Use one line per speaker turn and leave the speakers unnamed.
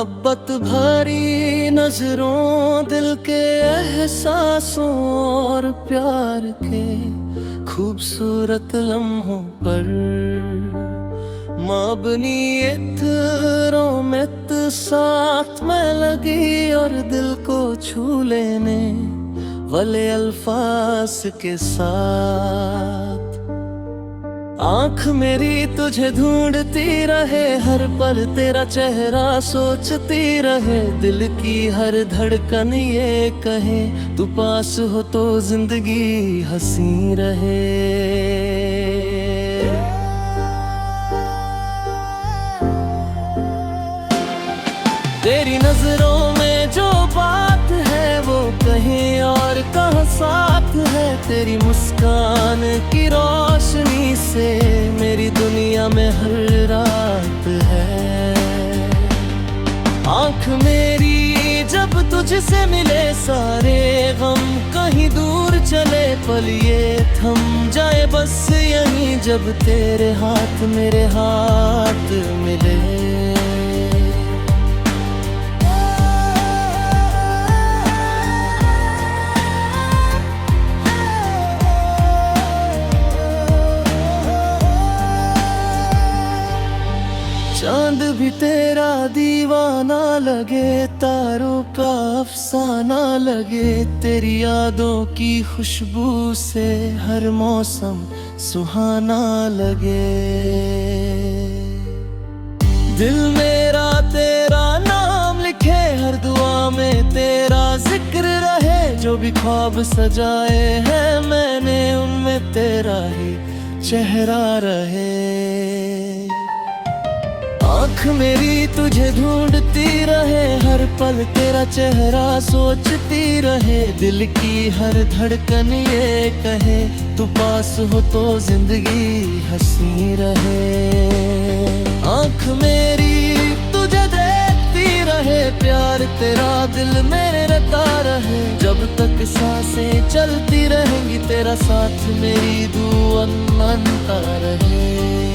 मोहब्बत भरी नजरों, दिल के एहसासों और प्यार के खूबसूरत लम्हों पर मबनी इत्तरों में साथ में लगी और दिल को छू लेने वाले अल्फाज के साथ। आँख मेरी तुझे ढूंढती रहे, हर पल तेरा चेहरा सोचती रहे। दिल की हर धड़कन ये कहे, तू पास हो तो जिंदगी हंसी रहे। तेरी नजरों में जो बात है वो कहीं और कहाँ साथ है। तेरी मुस्कान की रोशनी से मेरी दुनिया में हर रात है। आँख मेरी जब तुझसे मिले, सारे गम कहीं दूर चले। पल ये थम जाए बस यहीं, जब तेरे हाथ मेरे हाथ मिले। चांद भी तेरा दीवाना लगे, तारों का अफसाना लगे। तेरी यादों की खुशबू से हर मौसम सुहाना लगे। दिल मेरा तेरा नाम लिखे, हर दुआ में तेरा जिक्र रहे। जो भी ख्वाब सजाए हैं मैंने, उनमें तेरा ही चेहरा रहे। आँख मेरी तुझे ढूंढती रहे, हर पल तेरा चेहरा सोचती रहे। दिल की हर धड़कन ये कहे, तू पास हो तो जिंदगी हंसी रहे। आँख मेरी तुझे देखती रहे, प्यार तेरा दिल मेरे रखा रहे। जब तक सांसें चलती रहेंगी, तेरा साथ मेरी दुआ बनता रहे।